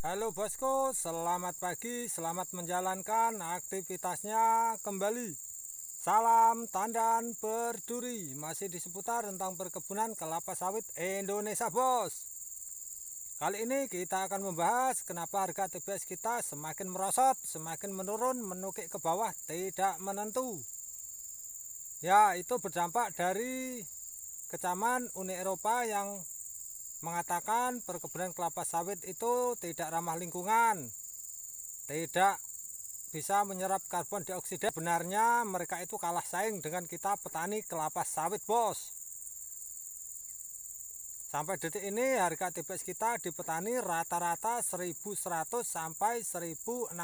Halo bosku, selamat pagi, selamat menjalankan aktivitasnya kembali. Salam tandan berduri, masih di seputar tentang perkebunan kelapa sawit Indonesia bos. Kali ini kita akan membahas kenapa harga TBS kita semakin merosot, semakin menurun, menukik ke bawah, tidak menentu. Ya, itu berdampak dari kecaman Uni Eropa yang mengatakan perkebunan kelapa sawit itu tidak ramah lingkungan, tidak bisa menyerap karbon dioksida. Benarnya mereka itu kalah saing dengan kita petani kelapa sawit bos. Sampai detik ini harga TBS kita di petani rata-rata 1.100 sampai 1.600.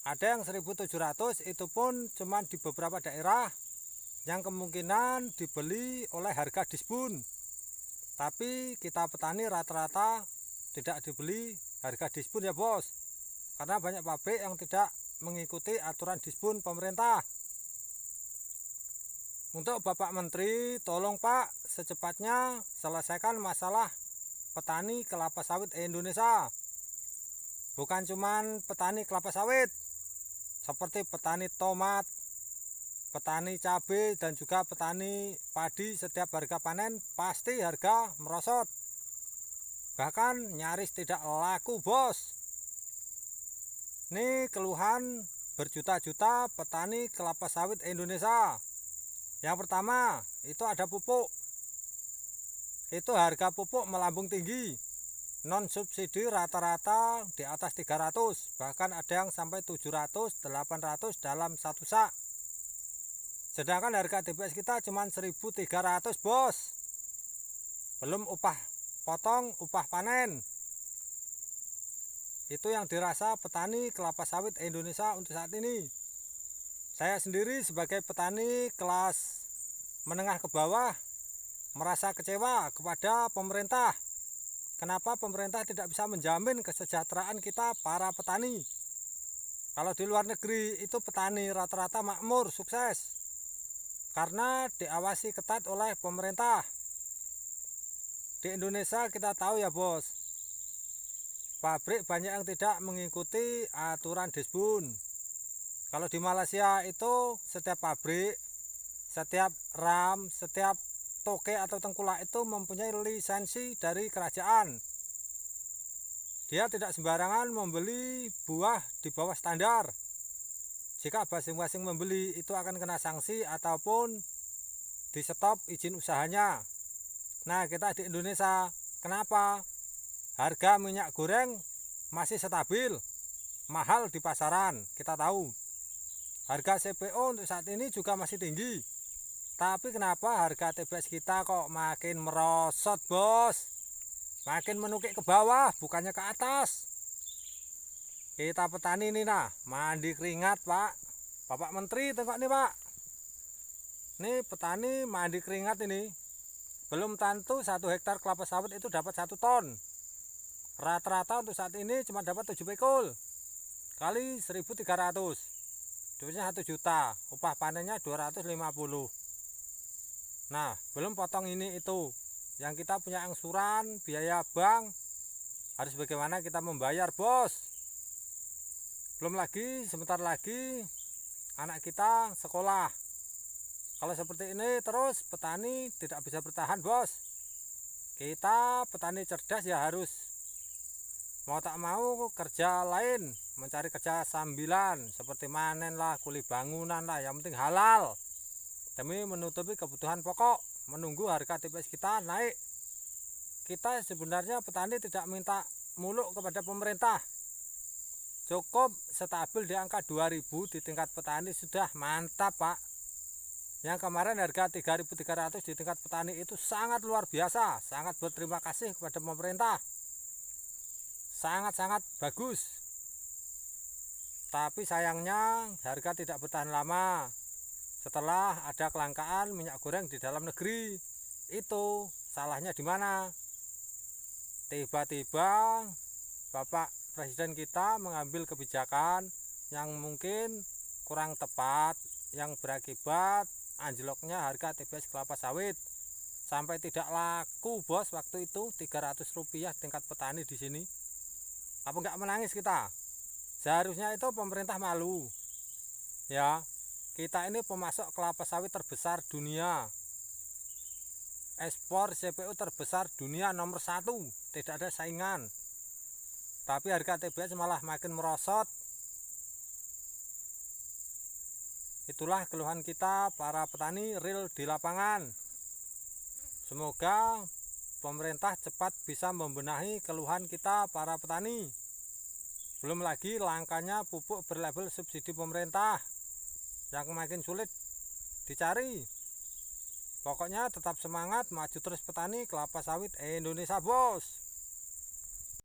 Ada yang 1.700, itu pun cuma di beberapa daerah yang kemungkinan dibeli oleh harga dispun. Tapi kita petani rata-rata tidak dibeli harga dispun ya bos, karena banyak pabrik yang tidak mengikuti aturan dispun pemerintah. Untuk Bapak Menteri, tolong Pak secepatnya selesaikan masalah petani kelapa sawit Indonesia. Bukan cuman petani kelapa sawit, seperti petani tomat, petani cabai, dan juga petani padi. Setiap harga panen pasti harga merosot, bahkan nyaris tidak laku bos. Ini keluhan berjuta-juta petani kelapa sawit Indonesia. Yang pertama itu ada pupuk. Itu harga pupuk melambung tinggi, non subsidi rata-rata di atas 300, bahkan ada yang sampai 700, 800 dalam satu sak. Sedangkan harga TBS kita cuma 1.300 bos. Belum upah potong, upah panen. Itu yang dirasa petani kelapa sawit Indonesia untuk saat ini. Saya sendiri sebagai petani kelas menengah ke bawah merasa kecewa kepada pemerintah. Kenapa pemerintah tidak bisa menjamin kesejahteraan kita para petani? Kalau di luar negeri itu petani rata-rata makmur, sukses, karena diawasi ketat oleh pemerintah. Di Indonesia kita tahu ya bos, pabrik banyak yang tidak mengikuti aturan dispun. Kalau di Malaysia itu setiap pabrik, setiap ram, setiap toke atau tengkulak itu mempunyai lisensi dari kerajaan. Dia tidak sembarangan membeli buah di bawah standar. Jika masing-masing membeli itu akan kena sanksi ataupun di stop izin usahanya. Nah, kita di Indonesia, kenapa harga minyak goreng masih stabil, mahal di pasaran? Kita tahu harga CPO untuk saat ini juga masih tinggi. Tapi kenapa harga TBS kita kok makin merosot bos? Makin menukik ke bawah, bukannya ke atas. Kita petani ini nah, mandi keringat Pak. Bapak Menteri tengok nih Pak. Nih petani mandi keringat ini. Belum tentu 1 hektar kelapa sawit itu dapat 1 ton. Rata-rata untuk saat ini cuma dapat 7 pekul. Kali 1.300. Duitnya 1 juta, upah panennya 250. Nah, belum potong ini itu. Yang kita punya angsuran, biaya bank, harus bagaimana kita membayar bos. Belum lagi, sebentar lagi anak kita sekolah. Kalau seperti ini terus petani tidak bisa bertahan bos. Kita petani cerdas ya harus mau tak mau kerja lain, mencari kerja sambilan seperti manen lah, kuli bangunan lah, yang penting halal demi menutupi kebutuhan pokok, menunggu harga TBS kita naik. Kita sebenarnya petani tidak minta muluk kepada pemerintah, cukup stabil di angka 2.000 di tingkat petani sudah mantap Pak. Yang kemarin harga 3.300 di tingkat petani itu sangat luar biasa, sangat berterima kasih kepada pemerintah, sangat-sangat bagus. Tapi sayangnya harga tidak bertahan lama. Setelah ada kelangkaan minyak goreng di dalam negeri, itu salahnya di mana? Tiba-tiba Bapak Presiden kita mengambil kebijakan yang mungkin kurang tepat, yang berakibat anjloknya harga TBS kelapa sawit sampai tidak laku bos. Waktu itu 300 rupiah tingkat petani di sini. Apa enggak menangis kita? Seharusnya itu pemerintah malu. Ya, kita ini pemasok kelapa sawit terbesar dunia. Ekspor CPO terbesar dunia nomor 1, tidak ada saingan. Tapi harga TBS malah makin merosot. Itulah keluhan kita para petani real di lapangan. Semoga pemerintah cepat bisa membenahi keluhan kita para petani. Belum lagi langkanya pupuk berlabel subsidi pemerintah yang makin sulit dicari. Pokoknya tetap semangat, maju terus petani kelapa sawit Indonesia, bos.